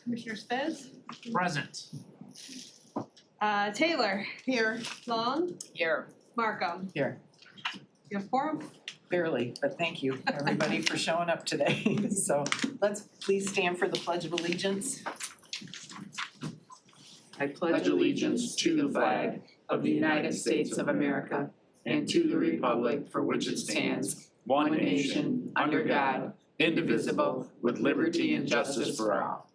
Commissioner Spiz, Present. Taylor, Here. Long, Here. Markham. Here. You have quorum? Barely, but thank you, everybody, for showing up today. So let's please stand for the Pledge of Allegiance. I pledge allegiance to the flag of the United States of America and to the republic for which it stands, one nation, under God, indivisible, with liberty and justice for all.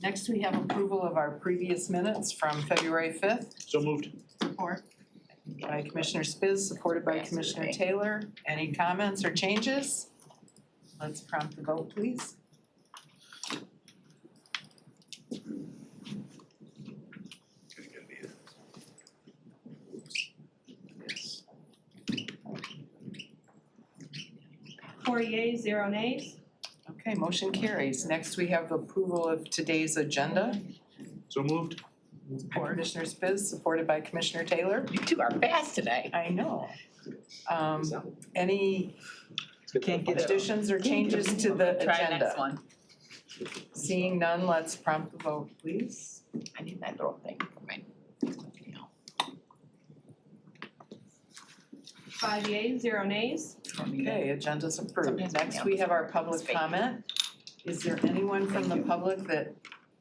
Next, we have approval of our previous minutes from February 5th. So moved. Support. By Commissioner Spiz, supported by Commissioner Taylor. Any comments or changes? Let's prompt the vote, please. Yes. 4 yeas, 0 nays. Okay, motion carries. Next, we have approval of today's agenda. So moved. By Commissioner Spiz, supported by Commissioner Taylor. You two are fast today. I know. Any additions or changes to the Try next agenda? one. Seeing none, let's prompt the vote, please. I need that little thing for my. 5 yeas, 0 nays. Okay, agenda's approved. Sometimes when Next, we we have our it's public fake. comment. Is there anyone from the public that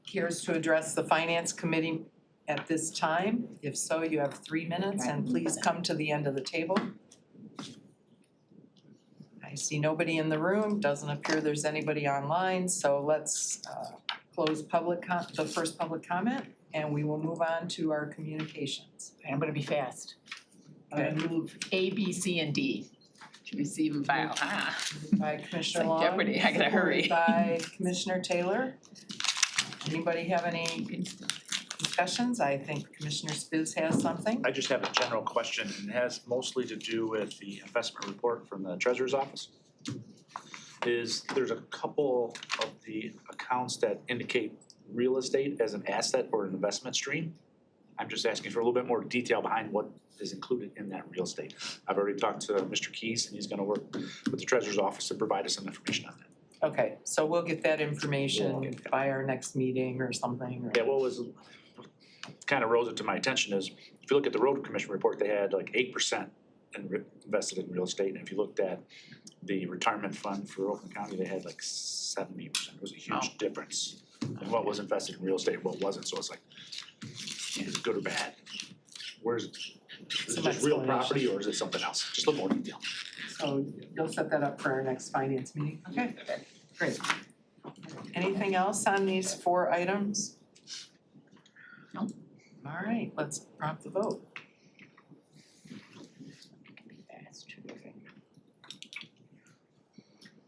cares to address the Finance Committee at this time? If so, you have 3 minutes, and please come to the end of the table. I see nobody in the room, doesn't appear there's anybody online, so let's close the first public comment, and we will move on to our communications. I'm gonna be fast. Okay. Move A, B, C, and D to receive and file. By Commissioner like Long, Jeopardy, I gotta hurry. supported by Commissioner Taylor. Anybody have any discussions? I think Commissioner Spiz has something. I just have a general question, and it has mostly to do with the investment report from the treasurer's office. There's a couple of the accounts that indicate real estate as an asset or an investment stream. I'm just asking for a little bit more detail behind what is included in that real estate. I've already talked to Mr. Keys, and he's gonna work with the treasurer's office to provide us some information on that. Okay, so we'll get that information We'll get that. by our next meeting or something, or- Yeah, what was, kind of rose it to my attention is, if you look at the road commission report, they had like 8% invested in real estate. And if you looked at the retirement fund for Oakland County, they had like 70%. It was a huge difference in what was invested in real estate and what wasn't. So it's like, is it good or bad? Is it Some just real property explanation. or is it something else? Just a little more detail. So you'll set that up for our next finance meeting? Okay, great. Anything else on these 4 items? No. All right, let's prompt the vote. Fast.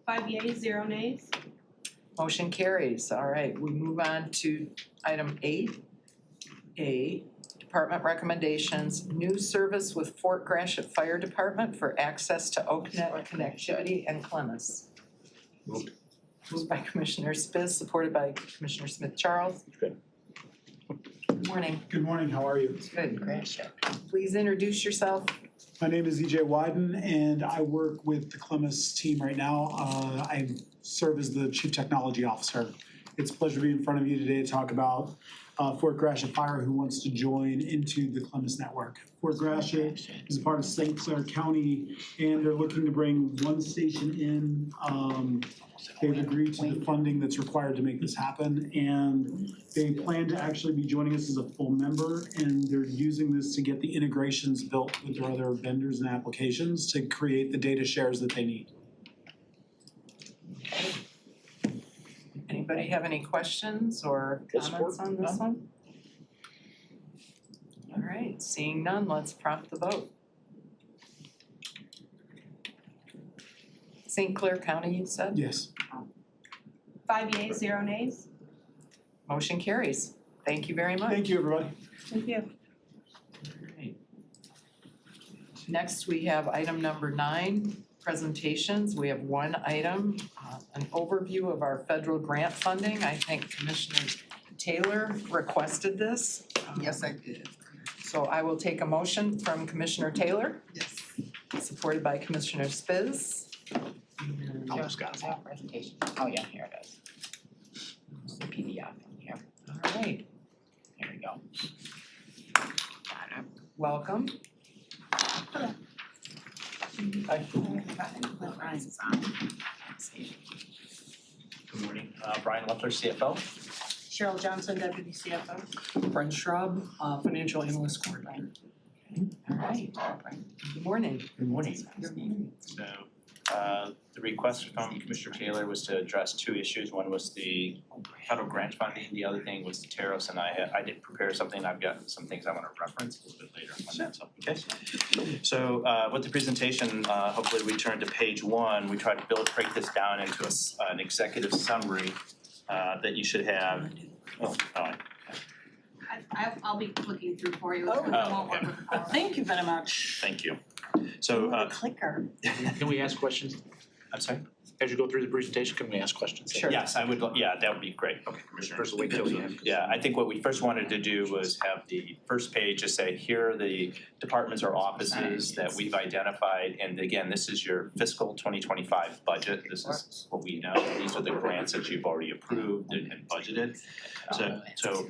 5 yeas, 0 nays. Motion carries. All right, we move on to item 8A, department recommendations, new service with Fort Gratiot Fire Department for access to Oaknet connectivity and Clemens. Moved. Moved by Commissioner Spiz, supported by Commissioner Smith Charles. Good. Good morning. Good morning, how are you? Good. Crash it. Please introduce yourself. My name is EJ Wyden and I work with the Clemens team right now. I serve as the Chief Technology Officer. It's a pleasure to be in front of you today to talk about Fort Gratiot Fire, who wants to join into the Clemens network. Fort Gratiot is a part of St. Clair County and they're looking to bring one station in. They've agreed to the funding that's required to make this happen, and they plan to actually be joining us as a full member, and they're using this to get the integrations built with their other vendors and applications to create the data shares that they need. Anybody have any questions or Yes, comments on this one? All right, seeing none, let's prompt the vote. St. Clair County, you said? Yes. 5 yeas, 0 nays. Motion carries. Thank you very much. Thank you, everybody. Thank you. Alright. Next, we have item number 9, presentations. We have one item, an overview of our federal grant funding. I think Commissioner Taylor requested this. Yes, I did. So I will take a motion from Commissioner Taylor, Yes. supported by Commissioner Spiz. And Oh, Scott. Is that presentation? Oh, yeah, here it is. It's the PDF in here. All right, Here we go. Got it. welcome. Brian's is on. Let's see. Good morning, Brian Leffler, CFO. Cheryl Johnson, Deputy CFO. Brent Schraub, Financial Analyst Coordinator. All right, good morning. Good morning. So, the request from Commissioner Taylor was to address two issues. One was the federal grant funding, the other thing was the tariffs, and I did prepare something. I've got some things I wanna reference a little bit later when that's up, okay? So, with the presentation, hopefully we turn to page 1. We try to break this down into an executive summary, that you should have. I'll be looking through for you. Oh, I won't work okay. with the PowerPoint. Thank you very much. Thank you. So, Clicker. Can we ask questions? I'm sorry? As you go through the presentation, can we ask questions? Sure. Yes, I would, yeah, that would be great. Okay, Commissioner, first wait till the end. Yeah, I think what we first wanted to do was have the first page just say, here are the departments or offices that we've identified. And again, this is your fiscal 2025 budget. This is what we know. These are the grants that you've already approved and budgeted. So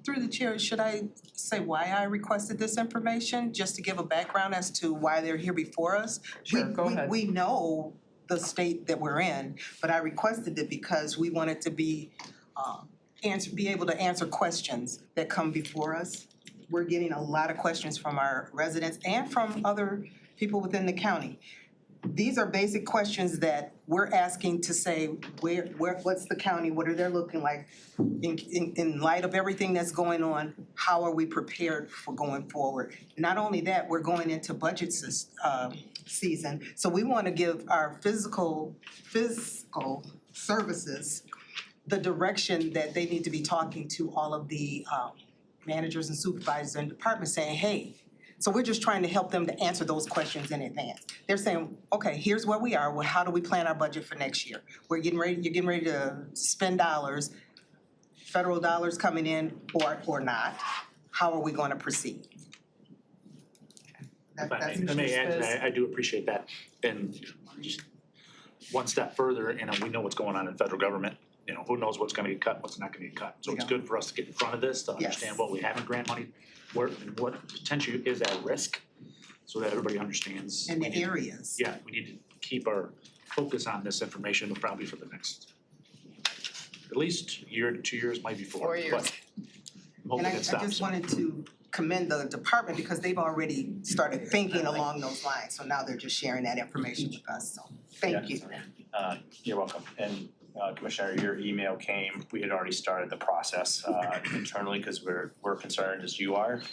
Through the chair, should I say why I requested this information, just to give a background as to why they're here before us? Sure, go ahead. We know the state that we're in, but I requested it because we wanted to be able to answer questions that come before us. We're getting a lot of questions from our residents and from other people within the county. These are basic questions that we're asking to say, what's the county, what are they looking like? In light of everything that's going on, how are we prepared for going forward? Not only that, we're going into budget season, so we wanna give our fiscal services the direction that they need to be talking to all of the managers and supervisors and departments saying, hey, so we're just trying to help them to answer those questions in advance. They're saying, okay, here's where we are, well, how do we plan our budget for next year? You're getting ready to spend dollars, federal dollars coming in or not. How are we gonna proceed? If I That's may add to that, I do appreciate that. And just one step further, we know what's going on in federal government. Who knows what's gonna get cut, what's not gonna get cut. So it's Yeah. good for us to get in front of this, to understand Yes. what we have in grant money, what potentially is at risk, so that everybody understands. in we the need- areas. Yeah, we need to keep our focus on this information probably for the next, at least year to 2 years, maybe 4, 4 years. but I'm hoping And I it stops. just wanted to commend the department because they've already started thinking along those lines. So now they're just sharing that information with us, so thank you. you're welcome. And Commissioner, your email came, we had already started the process internally because we're concerned as you are.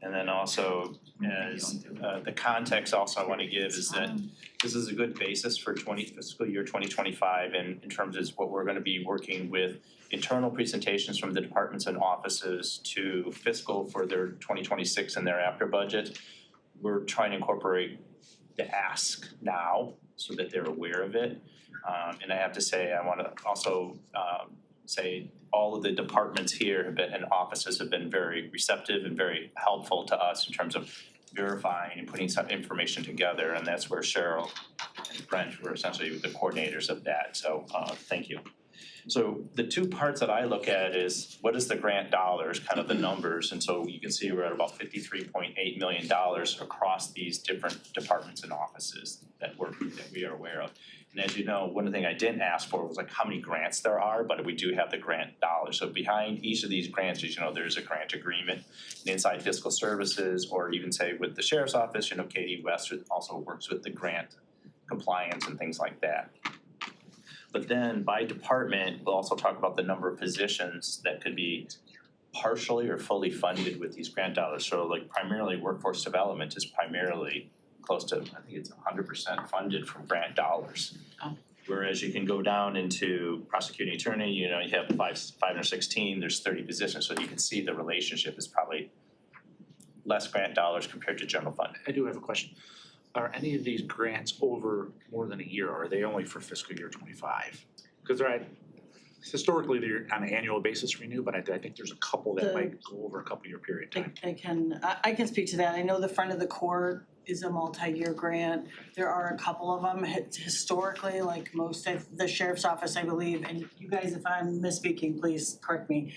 And then also as the context also I want to give is that this is a good basis for fiscal year 2025 and in terms of what we're going to be working with internal presentations from the departments and offices to fiscal for their 2026 and thereafter budget. We're trying to incorporate the ask now so that they're aware of it. And I have to say, I want to also say all of the departments here have been, and offices have been very receptive and very helpful to us in terms of verifying and putting some information together. And that's where Cheryl and Brent were essentially the coordinators of that. So thank you. So the two parts that I look at is what is the grant dollars, kind of the numbers. And so you can see we're at about $53.8 million across these different departments and offices that we are aware of. And as you know, one of the things I didn't ask for was like how many grants there are, but we do have the grant dollars. So behind each of these grants, as you know, there's a grant agreement. And inside fiscal services, or even say with the sheriff's office, Katie West also works with the grant compliance and things like that. But then by department, we'll also talk about the number of positions that could be partially or fully funded with these grant dollars. So like primarily workforce development is primarily close to, I think it's 100% funded from grant dollars. Oh. Whereas you can go down into prosecuting attorney, you have 516, there's 30 positions. So you can see the relationship is probably less grant dollars compared to general fund. I do have a question. Are any of these grants over more than a year, or are they only for fiscal year 25? Because historically, they're on an annual basis renewed, but I think there's a couple that might go over a couple year period of time. I can speak to that. I know the Friend of the Court is a multi-year grant. There are a couple of them historically, like most of the sheriff's office, I believe, and you guys, if I'm misspeaking, please correct me.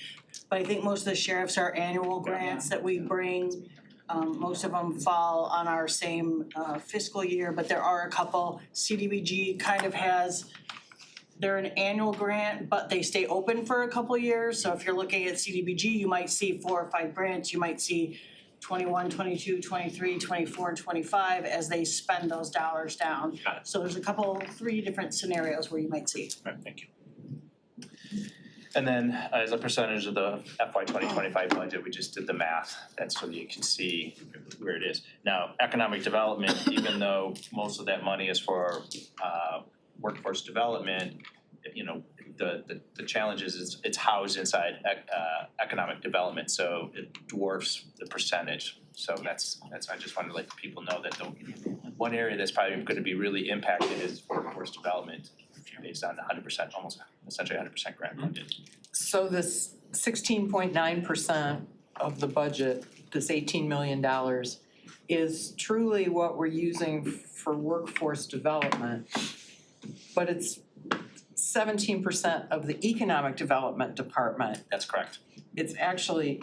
But I think most of the sheriffs are annual grants that we bring. Most of them fall on our same fiscal year, but there are a couple. CDBG kind of has, they're an annual grant, but they stay open for a couple years. So if you're looking at CDBG, you might see 4 or 5 grants. You might see 21, 22, 23, 24, and 25 as they spend those dollars down. Got it. So there's 3 different scenarios where you might see. Right, thank you. And then as a percentage of the FY 2025 budget, we just did the math, that's so that you can see where it is. Now, economic development, even though most of that money is for workforce development, you know, the challenge is it's housed inside economic development, so it dwarfs the percentage. So that's I just wanted to let people know that the one area that's probably gonna be really impacted is workforce development based on 100%, almost essentially 100% grant funded. So this 16.9% of the budget, this $18 million, is truly what we're using for workforce development. But it's 17% of the economic development department. That's correct, It's actually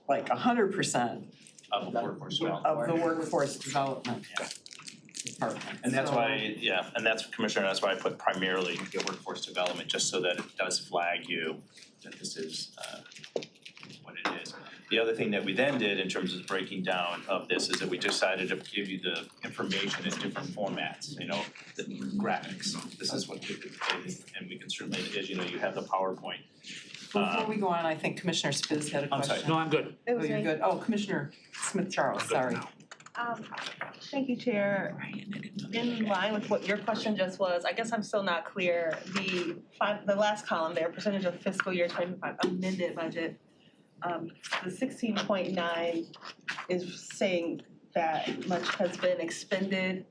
like 100% of workforce development. of the workforce development department. And that's So- why, yeah, and that's, Commissioner, that's why I put primarily workforce development, just so that it does flag you that this is what it is. The other thing that we then did in terms of breaking down of this is that we decided to give you the information in different formats, you know, the graphics. This is what it is, and we can certainly, as you know, you have the PowerPoint. Before we go on, I think Commissioner Spiz had a I'm question. sorry, No, I'm good. Oh, you're good. Oh, Commissioner Smith-Charles, sorry. Thank you, Chair. In line with what your question just was, I guess I'm still not clear. The last column there, percentage of fiscal year 2025 amended budget. The 16.9 is saying that much has been expended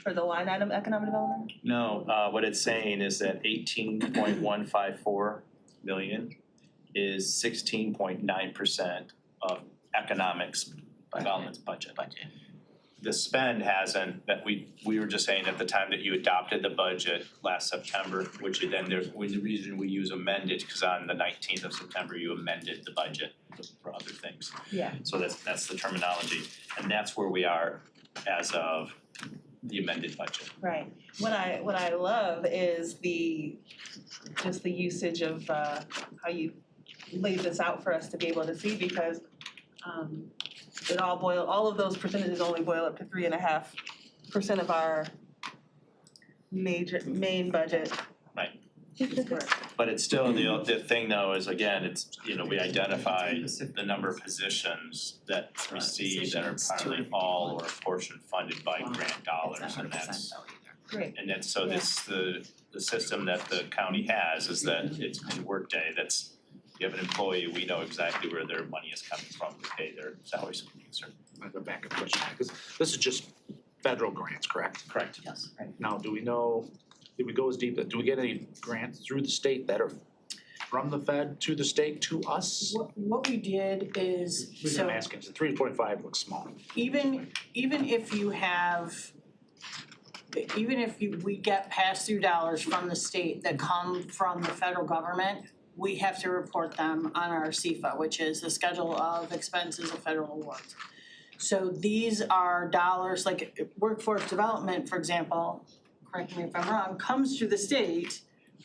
for the line item economic development? No, what it's saying is that 18.154 million is 16.9% of economics development's budget. The spend hasn't, that we were just saying at the time that you adopted the budget last September, which then the reason we use amended, because on the 19th of September, you amended the budget for other things. Yeah. So that's the terminology, and that's where we are as of the amended budget. Right. What I love is just the usage of how you laid this out for us to be able to see, because all of those percentages only boil up to 3.5% of our main budget. Right. But it's still, the thing though is, again, it's, you know, we identify the number of positions that receive that are primarily all or a portion funded by grant dollars, and that's. Great. And then, so this, the system that the county has is that it's in Workday, that's, you have an employee, we know exactly where their money is coming from to pay their salaries. I have a backup question, because this is just federal grants, correct? Correct. Yes, right. Now, do we know, did we go as deep, do we get any grants through the state that are from the Fed to the state to us? What we did is, The reason so I'm asking is the 3.5 looks small. even if you have, we get pass-through dollars from the state that come from the federal government, we have to report them on our CFA, which is the Schedule of Expenses of Federal Awards. So these are dollars, like workforce development, for example, correct me if I'm wrong, comes through the state,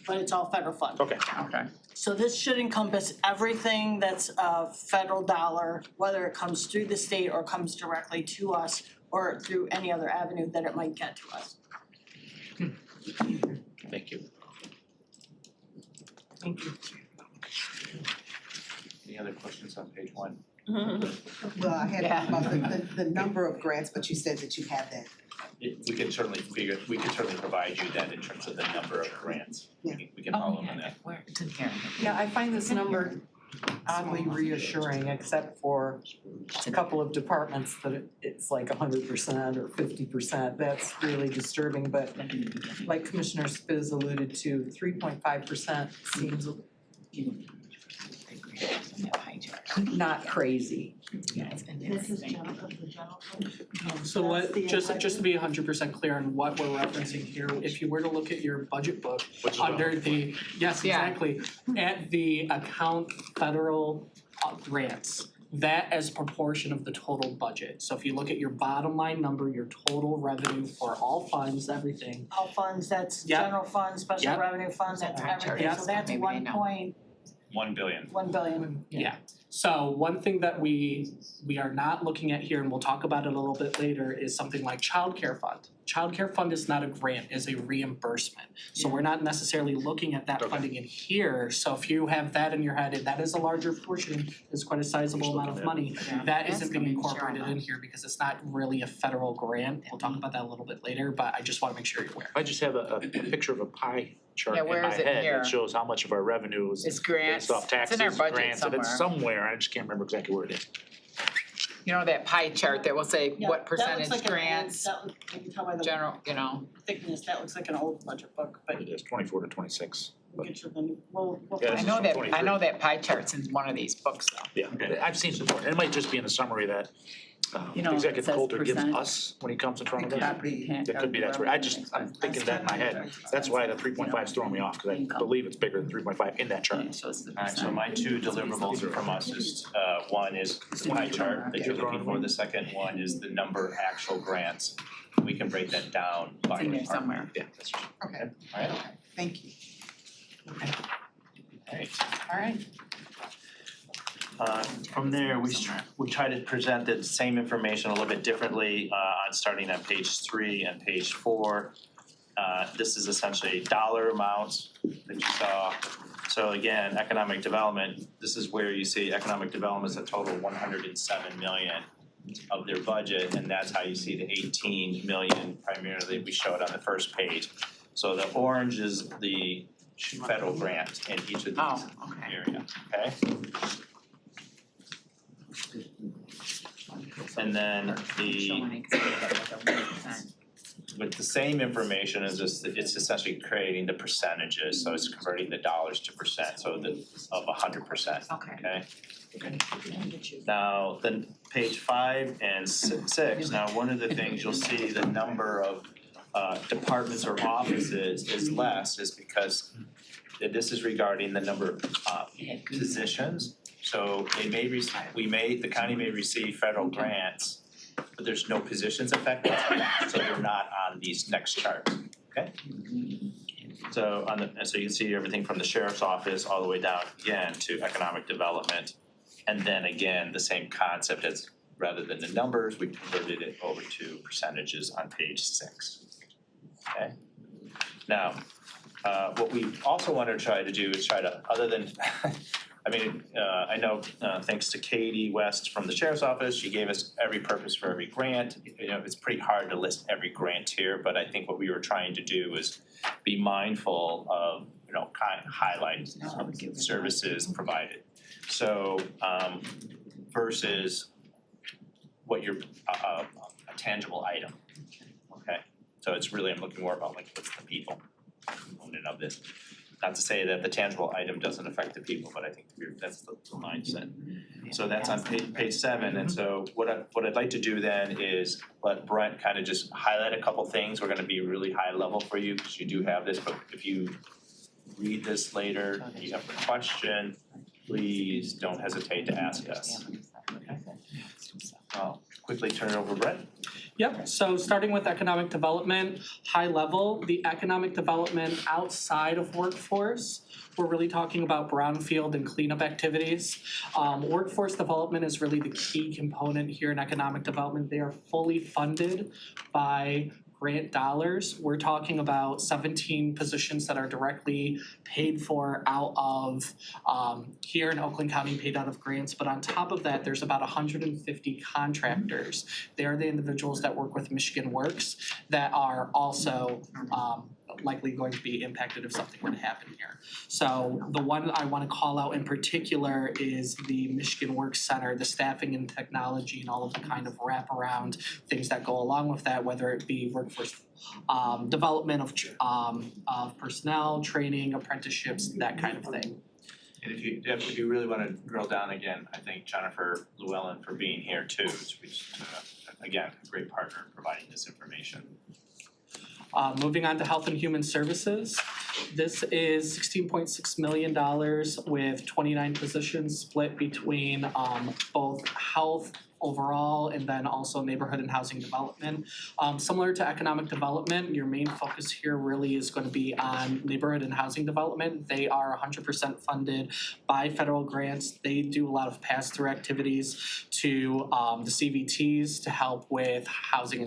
but it's all federal funds. Okay. Okay. So this should encompass everything that's a federal dollar, whether it comes through the state or comes directly to us or through any other avenue that it might get to us. Thank you. Thank you. Any other questions on page 1? Well, I had Yeah. about the number of grants, but you said that you have that. We can certainly provide you that in terms of the number of grants. We can follow up on that. Where, it's in here. Yeah, I find this number oddly reassuring, except for a couple of departments that it's like 100% or 50%. That's really disturbing, but like Commissioner Spiz alluded to, 3.5% seems not crazy. This is the general fund. So That's the just to be 100% clear on what we're referencing here, if you were to look at your budget book, Which is under the, yes, Yeah. exactly, at the account federal grants, that as proportion of the total budget. So if you look at your bottom line number, your total revenue for all funds, everything, All funds, that's Yep. general funds, special Yep. revenue funds, that's Alright, sure. everything, Yep. so that's Maybe I know. 1 billion. 1 billion. yeah. So one thing that we are not looking at here, and we'll talk about it a little bit later, is something like childcare fund. Childcare fund is not a grant, it's a reimbursement. So we're not necessarily looking at that Okay. funding in here. So if you have that in your head, and that is a larger portion, it's quite a sizable amount of money. That isn't being incorporated in here because it's not really a federal grant. We'll talk about that a little bit later, but I just wanna make sure you're aware. I just have a picture of a pie chart Yeah, in where my is it head here? that shows how much of our revenue is It's grants, based off it's in taxes, our budget grants, and it's somewhere. somewhere, I just can't remember exactly where it is. You know, that pie chart that will say Yeah, what percentage That looks like grants, an old, I can tell by the general, you know. thickness, that looks like an old budget book, but It is 24 to 26. we'll get you the new, we'll Yeah, I this is know from that, I 23. know that pie chart's in one of these books though. Yeah, I've seen it before. It might just be in the summary that You know, it Executive says Coulter gives percent. us when he comes in front of us. Property tax. That could be, that's right. I'm thinking that in my head. That's why the 3.5 is throwing me off, because I believe it's bigger than 3.5 in that chart. Yeah, so it's the Alright, so percent. my two deliverables from us is, one is the pie chart that you're looking for, the second one is the number of actual grants. We can break that down by It's in there department. somewhere. Yeah, that's right. Okay, Alright, Thank you. alright. alright. From there, we try to present the same information a little bit differently, on starting on page 3 and page 4. This is essentially dollar amounts that you saw. So again, economic development, this is where you see economic development is a total 107 million of their budget, and that's how you see the 18 million primarily we showed on the first page. So the orange is the federal grant in each of these Oh, okay. area, okay? And then with the same information is just, it's essentially creating the percentages, so it's converting the dollars to percent, so of 100%, Okay. okay? Now, then page 5 and 6, now one of the things you'll see the number of departments or offices is less is because this is regarding the number of positions. So the county may receive federal grants, but there's no positions affected, so they're not on these next charts, okay? So so you can see everything from the sheriff's office all the way down again to economic development. And then again, the same concept as rather than the numbers, we converted it over to percentages on page 6. Okay? Now, what we also want to try to do is try to, other than I know, thanks to Katie West from the Sheriff's Office, she gave us every purpose for every grant. You know, it's pretty hard to list every grant here, but I think what we were trying to do is be mindful of, highlight services provided. So, versus what your, a tangible item, okay? So it's really, I'm looking more about like, what's the people component of this. Not to say that the tangible item doesn't affect the people, but I think that's the mindset. So that's on page 7, and so what I'd like to do then is let Brent kind of just highlight a couple things. We're gonna be really high level for you, because you do have this, but if you read this later, you have a question, please don't hesitate to ask us. Okay. I'll quickly turn it over to Brent. Yep, so starting with economic development, high level, the economic development outside of workforce, we're really talking about brownfield and cleanup activities. Workforce development is really the key component here in economic development. They are fully funded by grant dollars. We're talking about 17 positions that are directly paid for out of, here in Oakland County, paid out of grants. But on top of that, there's about 150 contractors. They're the individuals that work with Michigan Works that are also likely going to be impacted if something were to happen here. So the one I want to call out in particular is the Michigan Works Center, the staffing and technology and all of the kind of wraparound things that go along with that, whether it be workforce development of personnel, training, apprenticeships, that kind of thing. And if you really wanna drill down again, I thank Jennifer Llewellyn for being here too, which again, a great partner in providing this information. Moving on to Health and Human Services. This is $16.6 million with 29 positions split between both health overall and then also neighborhood and housing development. Similar to economic development, your main focus here really is going to be on neighborhood and housing development. They are 100% funded by federal grants. They do a lot of pass-through activities to the CVTs to help with housing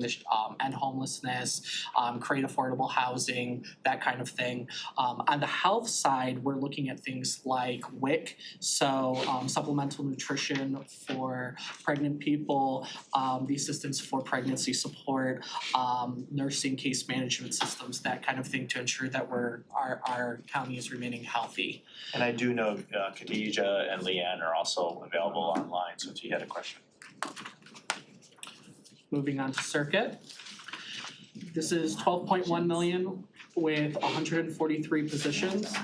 and homelessness, create affordable housing, that kind of thing. On the health side, we're looking at things like WIC, so supplemental nutrition for pregnant people, the assistance for pregnancy support, nursing case management systems, that kind of thing to ensure that our county is remaining healthy. And I do know Khadija and Leanne are also available online, so if you had a question. Moving on to circuit. This is 12.1 million with 143 positions.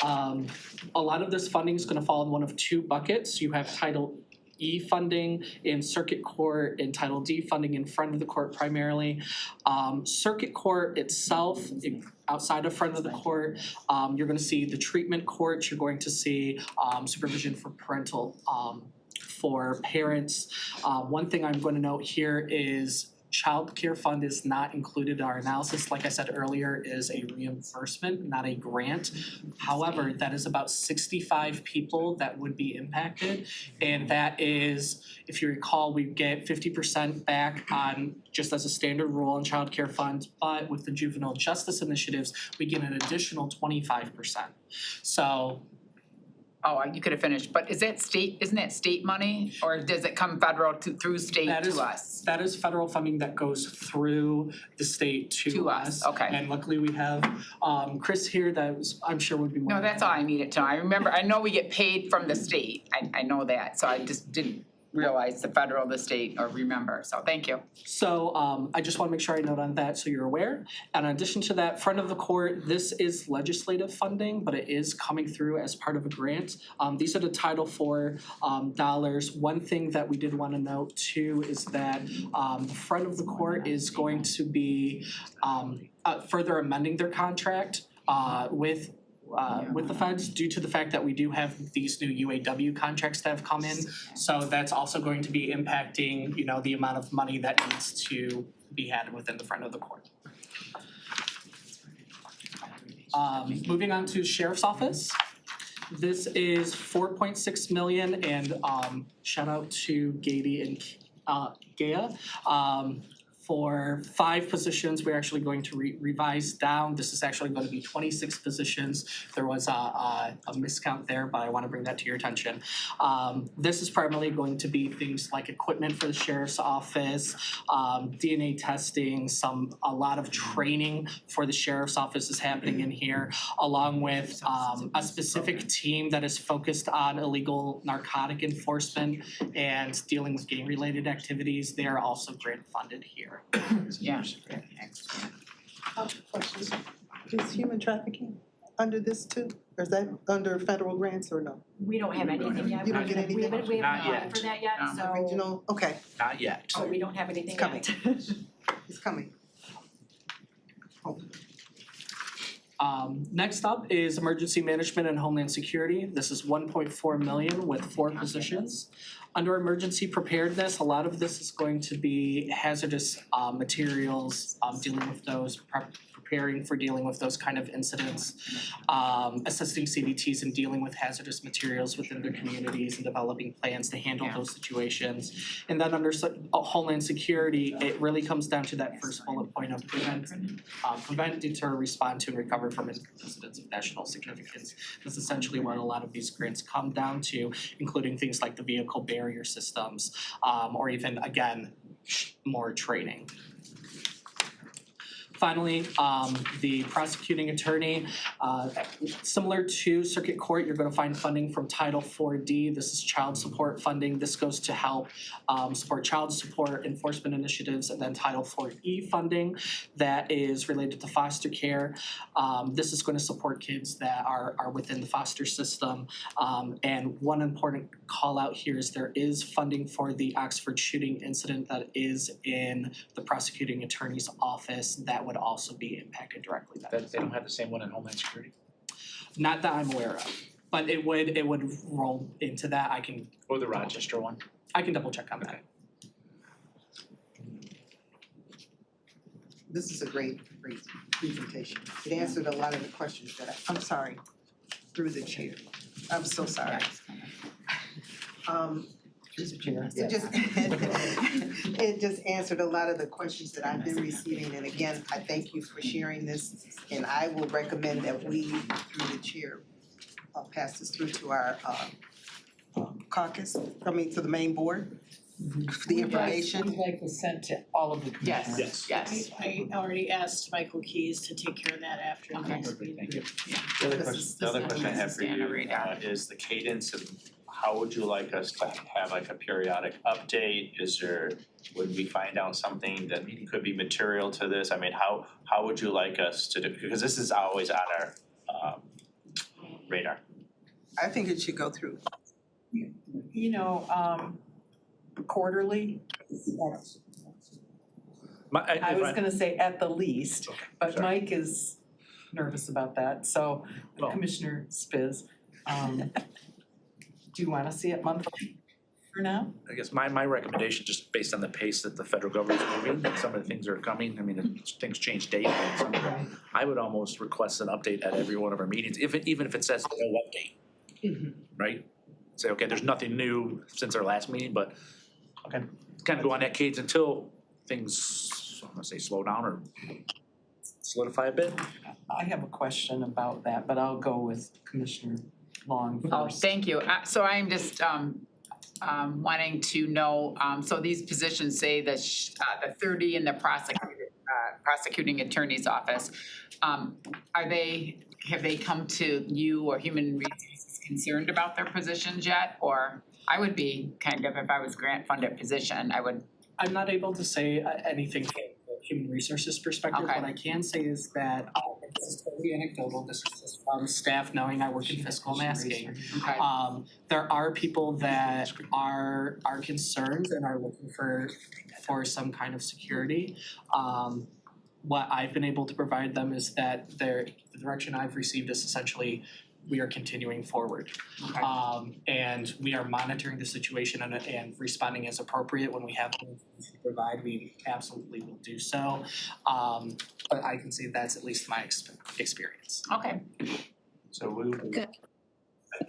A lot of this funding is going to fall in one of two buckets. You have Title E funding in circuit court and Title D funding in front of the court primarily. Circuit court itself, outside of front of the court, you're going to see the treatment court, you're going to see supervision for parental for parents. One thing I'm going to note here is child care fund is not included in our analysis. Like I said earlier, is a reimbursement, not a grant. However, that is about 65 people that would be impacted. And that is, if you recall, we get 50% back on just as a standard rule on child care funds, but with the juvenile justice initiatives, we get an additional 25%. So Oh, you could have finished, but isn't that state money, or does it come federal through state to us? That is federal funding that goes through the state to us. Okay. And luckily we have Chris here that I'm sure would be more. No, that's all I needed to know. I know we get paid from the state, I know that, so I just didn't realize the federal, the state, or remember, so thank you. So I just want to make sure I note on that so you're aware. And in addition to that, front of the court, this is legislative funding, but it is coming through as part of a grant. These are the Title IV dollars. One thing that we did want to note too is that the front of the court is going to be further amending their contract with the feds due to the fact that we do have these new UAW contracts that have come in. So that's also going to be impacting, the amount of money that needs to be had within the front of the court. Moving on to Sheriff's Office. This is 4.6 million and shout out to Gady and Gaya. For 5 positions, we're actually going to revise down. This is actually going to be 26 positions. There was a miscount there, but I want to bring that to your attention. This is primarily going to be things like equipment for the sheriff's office, DNA testing, a lot of training for the sheriff's office is happening in here, along with a specific team that is focused on illegal narcotic enforcement and dealing with gang-related activities. They are also grant funded here. Yeah. Questions? Is human trafficking under this too? Or is that under federal grants or no? We don't have anything yet. You don't get anything? We haven't Not applied yet. for that yet, No. so. Regional, okay, Not yet. So we don't have anything It's coming. yet. it's coming. Next up is Emergency Management and Homeland Security. This is 1.4 million with 4 positions. Under emergency preparedness, a lot of this is going to be hazardous materials, dealing with those, preparing for dealing with those kind of incidents, assisting CVTs in dealing with hazardous materials within their communities and developing plans to handle those situations. And then under Homeland Security, it really comes down to that first bullet point of prevent, deter, respond to, and recover from incidents of national significance. That's essentially what a lot of these grants come down to, including things like the vehicle barrier systems, or even, again, more training. Finally, the prosecuting attorney, similar to circuit court, you're gonna find funding from Title IV-D. This is child support funding. This goes to help support child support enforcement initiatives, and then Title IV-E funding that is related to foster care. This is gonna support kids that are within the foster system. And one important call out here is there is funding for the Oxford shooting incident that is in the prosecuting attorney's office that would also be impacted directly by That they don't have the same one in Homeland Security? Not that I'm aware of, but it would roll into that. Or the Rochester one? I can double check on that. This is a great presentation. It answered a lot of the questions that I'm sorry, through the chair. I'm so sorry. It just answered a lot of the questions that I've been receiving, and again, I thank you for sharing this. And I will recommend that we, through the chair, pass this through to our caucus, coming to the main board, the information. We'd like to send to all of the commissioners. Yes. I already asked Michael Keys to take care of that after the next meeting. Thank you. The other question I have for you is the cadence of how would you like us to have like a periodic update? Would we find out something that could be material to this? I mean, how would you like us to do, because this is always on our radar. I think it should go through. You know, quarterly, I was gonna say at the least, but sorry. Mike is nervous about that, so Well- Commissioner Spiz, do you wanna see it monthly for now? I guess my recommendation, just based on the pace that the federal government's moving, and some of the things that are coming, I mean, things change daily. I would almost request an update at every one of our meetings, even if it says no update. Right? Say, okay, there's nothing new since our last meeting, but kind of go on that cadence until things, I'm gonna say slow down or solidify a bit. I have a question about that, but I'll go with Commissioner Long first. Oh, thank you. So I'm just wanting to know, so these positions say the 30 in the prosecuting attorney's office. Have they come to you or Human Resources concerned about their positions yet? Or I would be kind of, if I was grant funded position, I would. I'm not able to say anything from the human resources perspective. Okay. What I can say is that this is totally anecdotal. This is just from staff knowing I work in fiscal masking. Okay. There are people that are concerned and are looking for some kind of security. What I've been able to provide them is that the direction I've received is essentially we are continuing forward. Okay. And we are monitoring the situation and responding as appropriate. When we have information to provide, we absolutely will do so. But I can say that's at least my experience. Okay. So we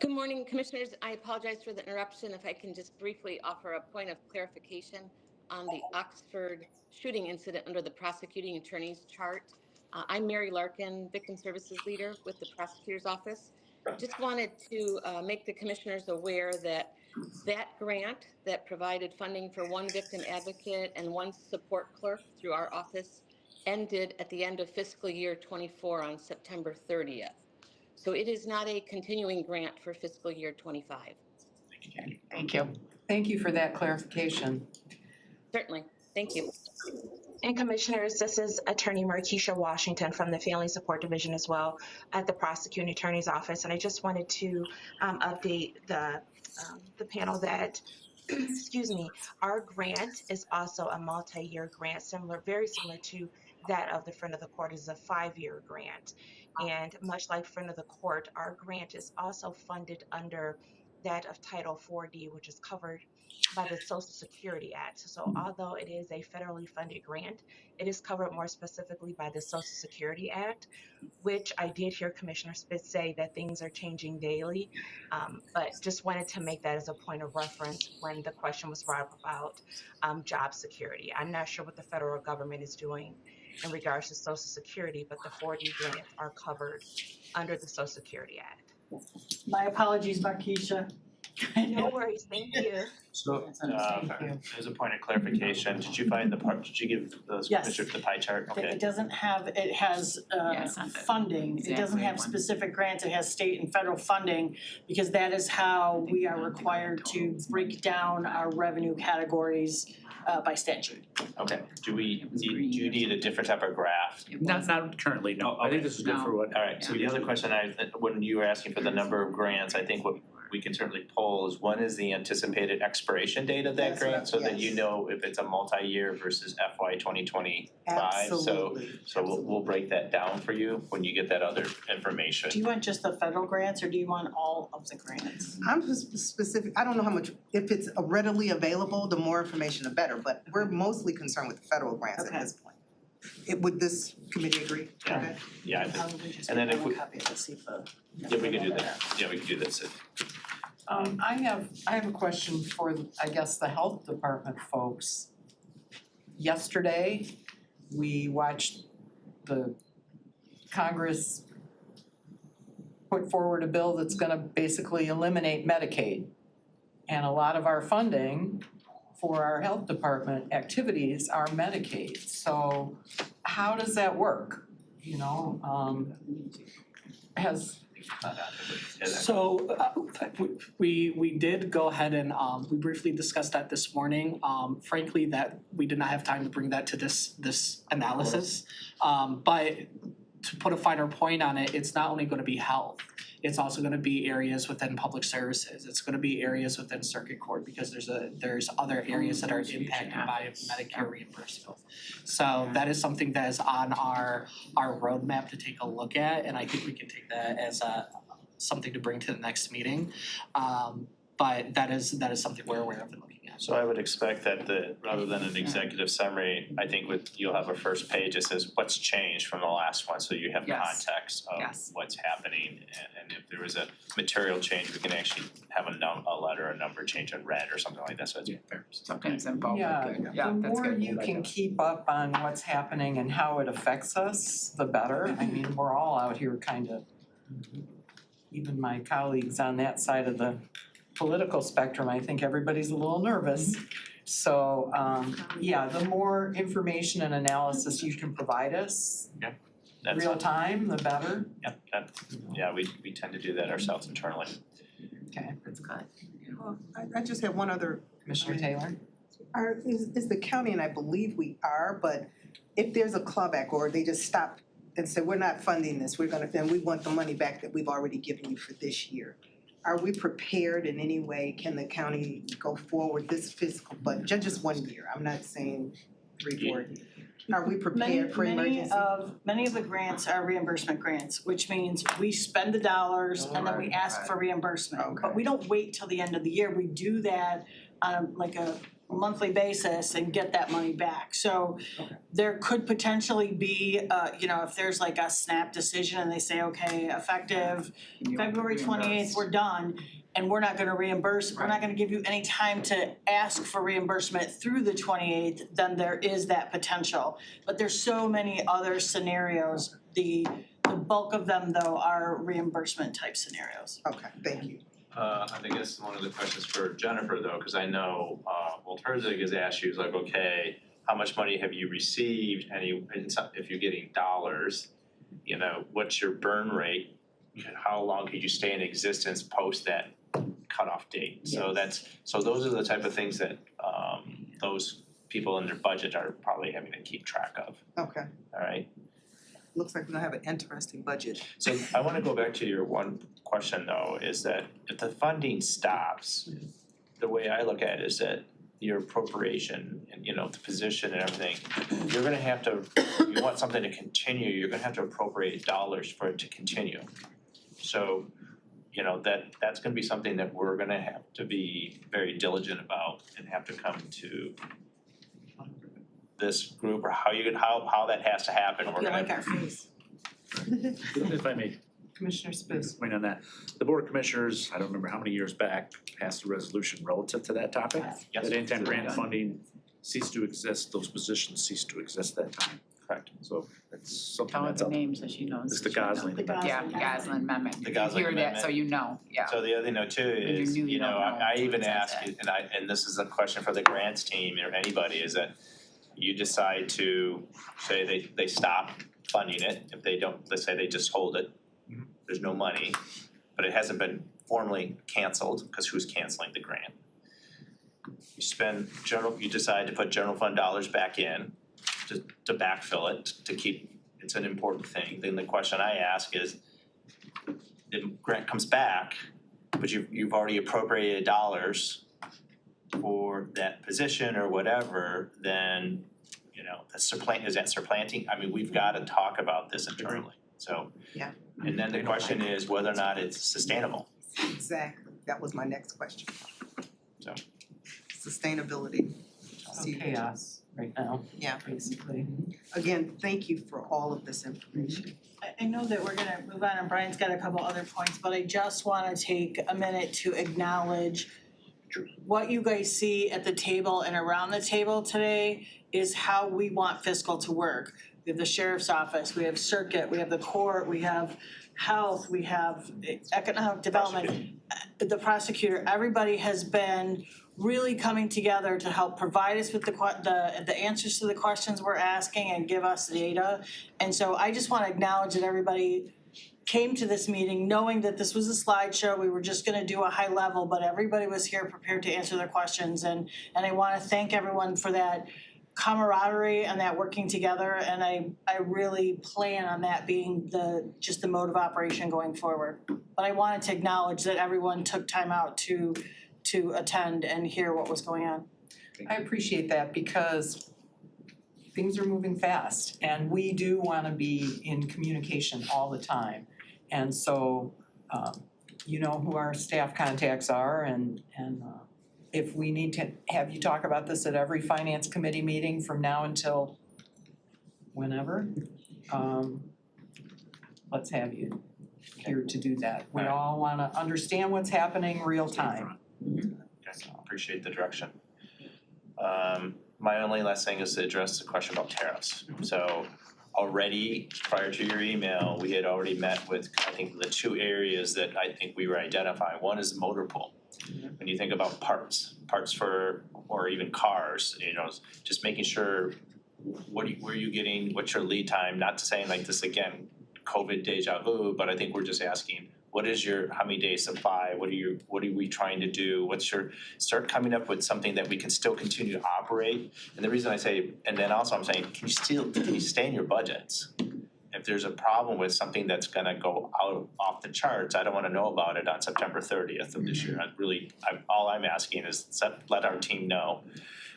Good morning, Commissioners. I apologize for the interruption. If I can just briefly offer a point of clarification on the Oxford shooting incident under the prosecuting attorney's chart. I'm Mary Larkin, Victim Services Leader with the Prosecutor's Office. Just wanted to make the Commissioners aware that that grant that provided funding for one victim advocate and one support clerk through our office ended at the end of fiscal year 24 on September 30th. So it is not a continuing grant for fiscal year 25. Thank you. Thank you for that clarification. Certainly. Thank you. And Commissioners, this is Attorney Markeisha Washington from the Family Support Division as well at the Prosecuting Attorney's Office. And I just wanted to update the panel that, excuse me, our grant is also a multi-year grant, very similar to that of the Friend of the Court. Is a 5-year grant. And much like Friend of the Court, our grant is also funded under that of Title IV-D, which is covered by the Social Security Act. So although it is a federally funded grant, it is covered more specifically by the Social Security Act, which I did hear Commissioner Spitz say that things are changing daily. But just wanted to make that as a point of reference when the question was brought up about job security. I'm not sure what the federal government is doing in regards to Social Security, but the 4D grants are covered under the Social Security Act. My apologies, Markeisha. No worries, thank you. So, Thank you. as a point of clarification, did you find did you give those Yes. commissioners the pie chart? Okay. It doesn't have, it has Yeah, it's not the funding, it doesn't exactly have one. specific grants, it has state and federal funding, because that is how we are required to break down our revenue categories by statute. Okay, do you need a different type of graph? Not currently, no. I think this is good for what. Alright, so the other question when you were asking for the number of grants, I think what we can certainly poll is when is the anticipated expiration date of that That's what grant? So that you yes. know if it's a multi-year versus FY 2025. Absolutely. So we'll break that down for you when you get that other information. Do you want just the federal grants or do you want all of the grants? I'm just specific, I don't know how much, if it's readily available, the more information the better, but we're mostly concerned with the federal grants at Okay. this point. Would this committee agree? Yeah. Okay. Yeah, I think, Probably just and then get if one we- copy of the CFA. yeah, we can do that, yeah, we can do this. I have a question for, I guess, the health department folks. Yesterday, we watched the Congress put forward a bill that's gonna basically eliminate Medicaid. And a lot of our funding for our health department activities are Medicaid. So how does that work? You know, has, So we did go ahead and we briefly discussed that this morning. Frankly, that we did not have time to bring that to this analysis. But to put a finer point on it, it's not only gonna be health. It's also gonna be areas within public services. It's gonna be areas within circuit court because there's other areas that are impacted by Medicare reimbursement. So that is something that is on our roadmap to take a look at, and I think we can take that as something to bring to the next meeting. But that is something we're aware of and looking at. So I would expect that rather than an executive summary, I think you'll have a first page that says what's changed from the last one, so you have Yes. context of Yes. what's happening. And if there was a material change, we can actually have a letter, a number change in red or something like that, so it's fair. Something simple, but yeah, good. the Yeah, that's more good. you can keep up on what's happening and how it affects us, the better. I mean, we're all out here kind of, even my colleagues on that side of the political spectrum, I think everybody's a little nervous. So, yeah, the more information and analysis you can provide us, That's real time, the better. Yeah, we tend to do that ourselves internally. Okay, That's good. Well, I just have one other, Commissioner Taylor? is the county, and I believe we are, but if there's a clawback or they just stop and say, we're not funding this, then we want the money back that we've already given you for this year. Are we prepared in any way? Can the county go forward this fiscal budget, just 1 year? I'm not saying 3, 4 years. Are we prepared for emergency? Many of the grants are reimbursement grants, which means we spend the dollars and then we ask for reimbursement. Okay. But we don't wait till the end of the year, we do that on like a monthly basis and get that money back. So there could potentially be, if there's like a snap decision and they say, okay, effective February 28th, we're done, and we're not gonna reimburse, we're not gonna give you any time to ask for reimbursement through the 28th, then there is that potential. But there's so many other scenarios. The bulk of them though are reimbursement type scenarios. Okay, thank you. I think that's one of the questions for Jennifer though, cause I know Walt Herzig has asked you, like, okay, how much money have you received? And if you're getting dollars, what's your burn rate? How long could you stay in existence post that cutoff date? So those are the type of things that those people in their budget are probably having to keep track of, Okay, alright? looks like we're gonna have an interesting budget. So I wanna go back to your one question though, is that if the funding stops, the way I look at it is that your appropriation and, the position and everything, you're gonna have to, if you want something to continue, you're gonna have to appropriate dollars for it to continue. So, that's gonna be something that we're gonna have to be very diligent about and have to come to this group or how that has to happen. We're You gonna like our face. If I may Commissioner Spitz? point on that, the Board of Commissioners, I don't remember how many years back, passed a resolution relative to that topic. Yes. That anytime grant funding ceased to exist, those positions ceased to exist that time. Correct, so it's something Tell her that's the up. names that she knows. It's the Gosling. Yeah, Goslin Amendment. The You Gosling hear that, so Amendment. you know, yeah. So the other thing though too When you're is, new, you don't know I until even it says ask, that. and this is a question for the grants team or anybody, is that you decide to say they stop funding it, if they don't, let's say they just hold it, there's no money, but it hasn't been formally canceled, because who's canceling the grant? You decide to put general fund dollars back in to backfill it, to keep, it's an important thing. Then the question I ask is, the grant comes back, but you've already appropriated dollars for that position or whatever, then, is that supplanting? I mean, we've gotta talk about this internally, so. Yeah. And then the question is whether or not it's sustainable. Exactly, that was my next question. So. Sustainability. So chaos right now. Yeah. Basically. Again, thank you for all of this information. I know that we're gonna move on and Brian's got a couple other points, but I just wanna take a minute to acknowledge what you guys see at the table and around the table today is how we want fiscal to work. We have the sheriff's office, we have circuit, we have the court, we have health, we have economic development, the prosecutor, everybody has been really coming together to help provide us with the answers to the questions we're asking and give us data. And so I just wanna acknowledge that everybody came to this meeting knowing that this was a slideshow, we were just gonna do a high level, but everybody was here prepared to answer their questions and I wanna thank everyone for that camaraderie and that working together, and I really plan on that being just the mode of operation going forward. But I wanted to acknowledge that everyone took time out to attend and hear what was going on. I appreciate that because things are moving fast and we do wanna be in communication all the time. And so, you know who our staff contacts are and if we need to have you talk about this at every finance committee meeting from now until whenever, let's have you here to do that. We all wanna understand what's happening real time. Okay, appreciate the direction. My only last thing is to address the question about tariffs. So already, prior to your email, we had already met with, I think, the two areas that I think we were identifying. One is motor pool. When you think about parts for, or even cars, just making sure where are you getting, what's your lead time, not to saying like this again, COVID deja vu, but I think we're just asking, how many days supply, what are we trying to do, start coming up with something that we can still continue to operate. And the reason I say, and then also I'm saying, can you stay in your budgets? If there's a problem with something that's gonna go off the charts, I don't wanna know about it on September 30th of this year. All I'm asking is let our team know.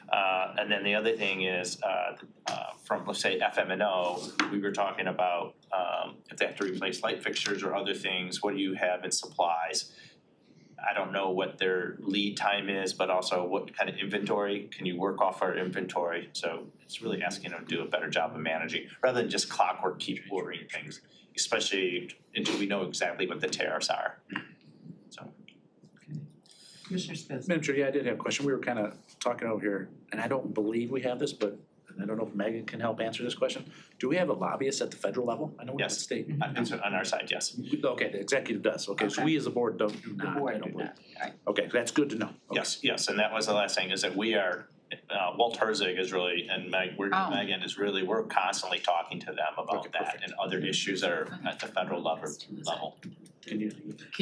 And then the other thing is, from, let's say, FM&O, we were talking about if they have to replace light fixtures or other things, what do you have in supplies? I don't know what their lead time is, but also what kind of inventory, can you work off our inventory? So it's really asking them to do a better job of managing, rather than just clockwork keep ordering things, especially until we know exactly what the tariffs are. So. Commissioner Spitz. Madam Chair, yeah, I did have a question. We were kind of talking over here, and I don't believe we have this, but I don't know if Megan can help answer this question. Do we have a lobbyist at the federal level? I know we're at the Yes. state. On our side, yes. Okay, the executive does. Okay, so we as a board do not, I don't believe. Okay, that's good to know. Okay. Yes, and that was the last thing, is that we are, Walt Herzig is really, and Megan is really, we're constantly talking to them about that and other issues that are at the federal level. Can you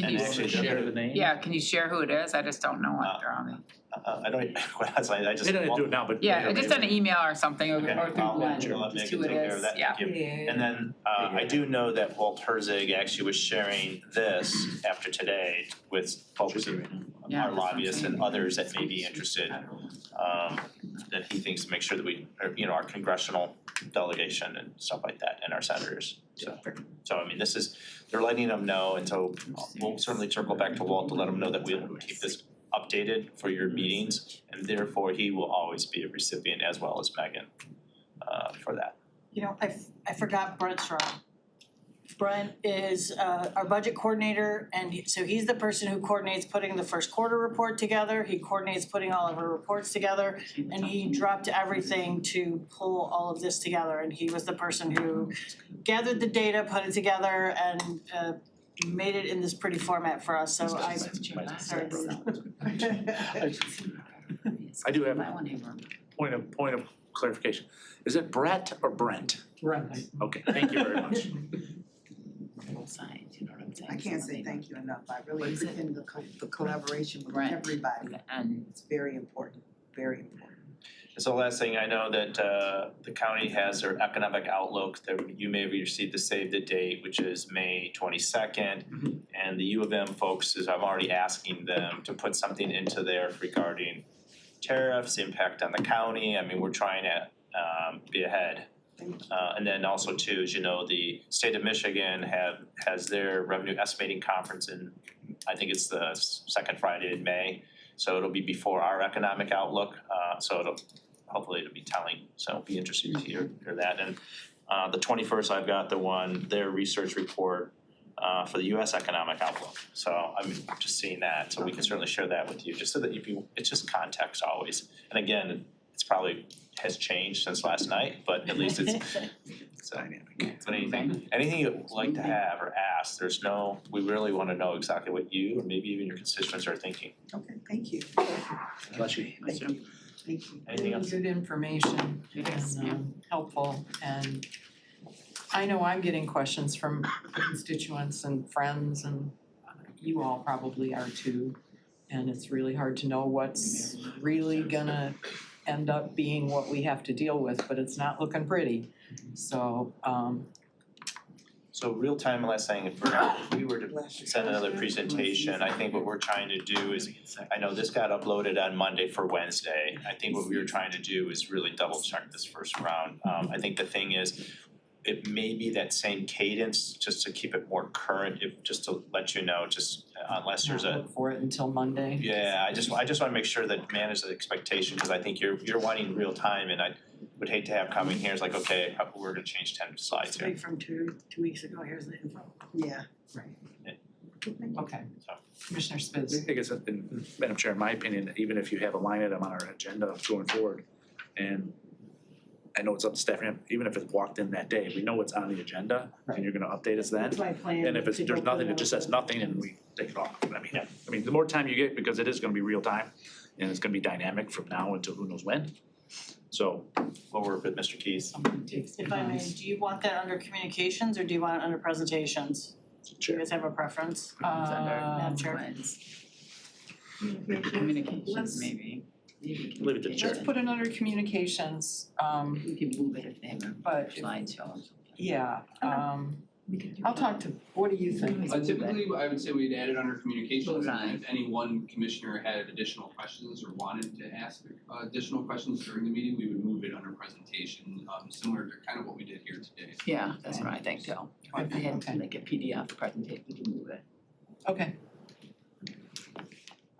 And actually, share the name? Yeah, can you share who it is? I just don't know what they're on the. I don't, I just. They don't do it now, but. Yeah, just an email or something, or Okay, through I'll Glenn, let just Megan who it take care of is, that, yeah. thank you. And then I do know that Walt Herzig actually was sharing this after today with folks in Yeah, our that's what I'm lobbyists and saying. others that may be interested. That he thinks to make sure that we, our congressional delegation and stuff like that, and our senators. So I mean, they're letting them know, and so we'll certainly circle back to Walt to let him know that we'll keep this updated for your meetings, and therefore he will always be a recipient as well as Megan for that. I forgot Brent Straw. Brent is our budget coordinator, and so he's the person who coordinates putting the first quarter report together. He coordinates putting all of our reports together, and he dropped everything to pull all of this together. And he was the person who gathered the data, put it together, and made it in this pretty format for us. So sorry. I do have a point of clarification. Is it Brett or Brent? Brent. Okay, thank you very much. Both sides, you know what I'm saying? I can't say thank you enough. I really appreciate the collaboration with everybody. And It's very important, very important. So last thing, I know that the county has their economic outlook that you may have received the save the date, which is May 22nd. And the U of M folks I'm already asking them to put something into there regarding tariffs, impact on the county. I mean, we're trying to be ahead. And then also too, as you know, the state of Michigan has their revenue estimating conference in, I think it's the second Friday in May. So it'll be before our economic outlook, so hopefully it'll be telling, so it'll be interesting to hear that. And the 21st, I've got their research report for the US economic outlook. So I'm just seeing that, so we can certainly share that with you, just so that it's just context always. And again, it's probably has changed since last night, but at least it's dynamic. But anything you'd like to have or ask, we really wanna know exactly what you, or maybe even your constituents are thinking. Okay, thank you. Bless you. Thank you. Thank you. Anything else? Good information and helpful, and I know I'm getting questions from constituents and friends, and you all probably are too. And it's really hard to know what's really gonna end up being what we have to deal with, but it's not looking pretty. So So real time, last thing, if we were to send another presentation, I think what we're trying to do is, I know this got uploaded on Monday for Wednesday. I think what we were trying to do is really double check this first round. I think the thing is, it may be that same cadence, just to keep it more current, just to let you know, unless there's not look for it until Monday. Yeah, I just wanna make sure that manage the expectation, because I think you're wanting real time, and I would hate to have coming here, it's like, okay, we're gonna change 10 slides here. Straight from two weeks ago, here's the info. Yeah. Okay, Commissioner Spitz. I guess, Madam Chair, in my opinion, even if you have a line item on our agenda going forward, and I know it's up to staff, even if it's walked in that day, we know it's on the agenda, and you're gonna update us then. That's my plan. And if there's nothing, it just says nothing, and we take it off. I mean, the more time you get, because it is gonna be real time, and it's gonna be dynamic from now until who knows when. So we'll work with Mr. Keys. If I may, do you want that under communications or do you want it under presentations? Do you guys have a preference? Madam Chair? communications maybe. Leave it to the chair. Let's put it under communications, We can move it if they have a but slideshow. yeah, I'll talk to, what do you think? Typically, I would say we'd add it under communications, Goes and on. if any one commissioner had additional questions or wanted to ask additional questions during the meeting, we would move it under presentation, similar to kind of what we did here today. Yeah, that's what I think too. Or if they had to make a PDF presentation, we can move it. Okay.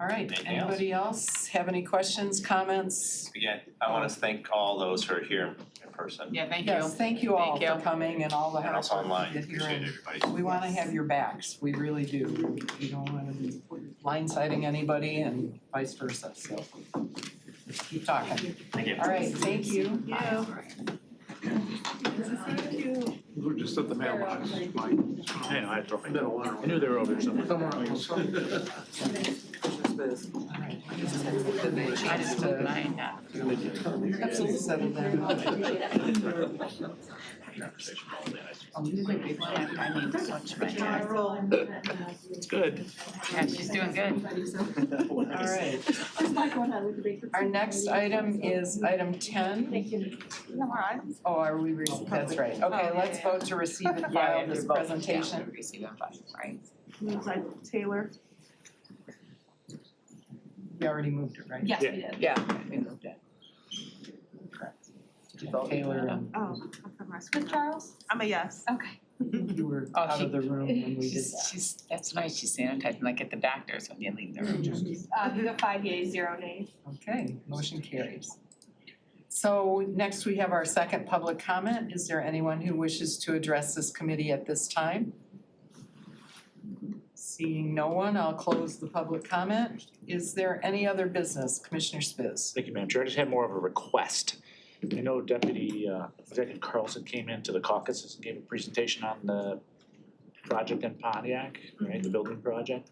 All right, Anything else? anybody else have any questions, comments? Again, I wanna thank all those who are here in person. Yeah, thank you. Yes, thank you all Thank for coming and all the And hard also work online, you get here. appreciate everybody. We wanna have your backs, we really do. We don't wanna be blindsiding anybody and vice versa, so keep talking. Thank you. All right, thank you. We're just at the mailbox. I know, I knew they were over there somewhere. I just moved mine, yeah. Absolutely settle down. I need to switch my hair. It's good. Yeah, she's doing good. All right. Our next item is item 10. Oh, are we, that's right. Okay, let's vote to receive and file this presentation. Receive and file, right? Moved by Taylor. We already moved it, right? Yes, we did. Yeah, we moved it. Taylor and Oh, Ms. Charles? I'm a yes. Okay. you were Oh, out of the room when we did that. She's, that's nice, she's sanitizing, like at the doctor's when you leave the room. You got 5 yeas, 0 nays. Okay, motion carries. So next we have our second public comment. Is there anyone who wishes to address this committee at this time? Seeing no one, I'll close the public comment. Is there any other business? Commissioner Spiz. Thank you, Madam Chair. I just had more of a request. I know Deputy Executive Carlson came into the caucuses and gave a presentation on the project in Pontiac, right, the building project.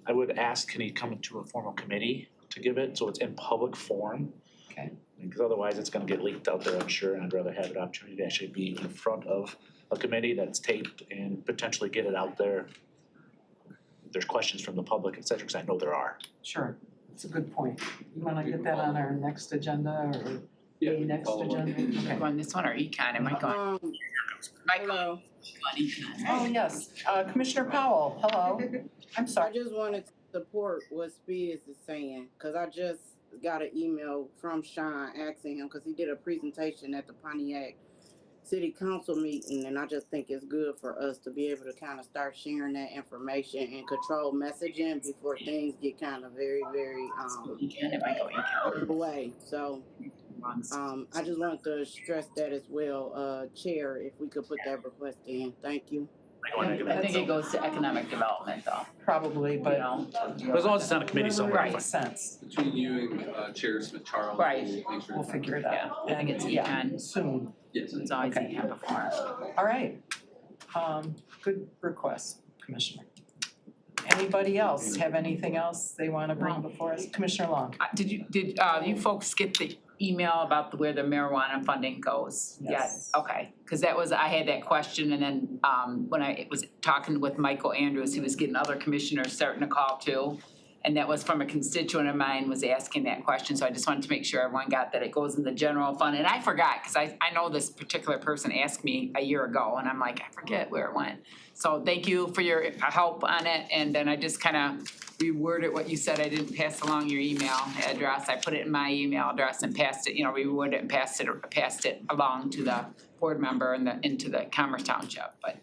I would ask, can he come into a formal committee to give it, so it's in public forum? Okay. Because otherwise it's gonna get leaked out there, I'm sure, and I'd rather have an opportunity to actually be in front of a committee that's taped and potentially get it out there. If there's questions from the public, et cetera, because I know there are. Sure, that's a good point. You wanna get that on our next agenda or the next agenda? Okay. On this one or econ, am I going? Hello. Oh, yes. Commissioner Powell, hello. I'm I sorry. just wanted to support what Spiz is saying, cause I just got an email from Sean asking him, cause he did a presentation at the Pontiac City Council meeting, and I just think it's good for us to be able to kind of start sharing that information and control messaging before things get kind of very, very, away, so. I just wanted to stress that as well, Chair, if we could put that request in, thank you. I think it goes to economic development though, Probably, you but know? But as long as it's on a committee somewhere. right, sense. Between you and Chair Smith Charles, Right. we'll make sure. We'll figure it Yeah, out. I think it's econ, Soon. Yes. it's always Okay. econ before. All right. Good request, Commissioner. Anybody else have anything else they want to bring before us? Commissioner Long? Did you folks get the email about where the marijuana funding goes? Yes. Okay, cause I had that question and then, when I was talking with Michael Andrews, he was getting other commissioners starting to call too. And that was from a constituent of mine was asking that question, so I just wanted to make sure everyone got that it goes in the general fund. And I forgot, cause I know this particular person asked me a year ago and I'm like, I forget where it went. So thank you for your help on it, and then I just kinda reworded what you said, I didn't pass along your email address, I put it in my email address and passed it, reworded it and passed it along to the board member and into the Commerce Township, but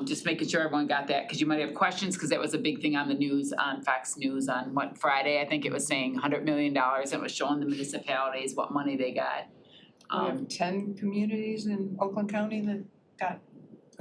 just making sure everyone got that, cause you might have questions, cause that was a big thing on the news, on Fox News on Friday, I think it was saying $100 million, and it was showing the municipalities what money they got. We have 10 communities in Oakland County that got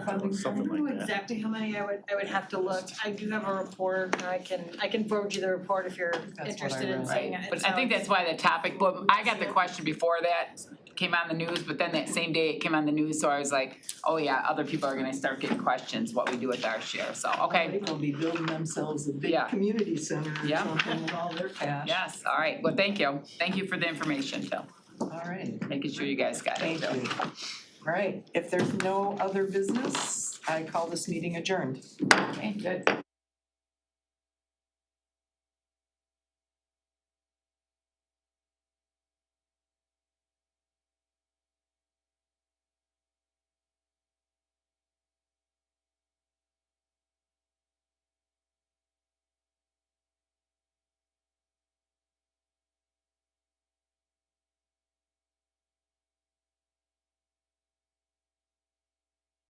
funding. Something I don't know like that. exactly how many I would have to look. I do have a report, and I can forward you the report if you're what I interested in read. seeing it. But I think that's why the topic, well, I got the question before that came on the news, but then that same day it came on the news, so I was like, oh yeah, other people are gonna start getting questions, what we do with our share, so, okay. They'll be building themselves a big Yeah. community center or Yeah. something with all their cash. Yes, all right, well, thank you for the information, Phil, All right, making sure you guys got it. thank you. All right, if there's no other business, I call this meeting adjourned. Okay, good.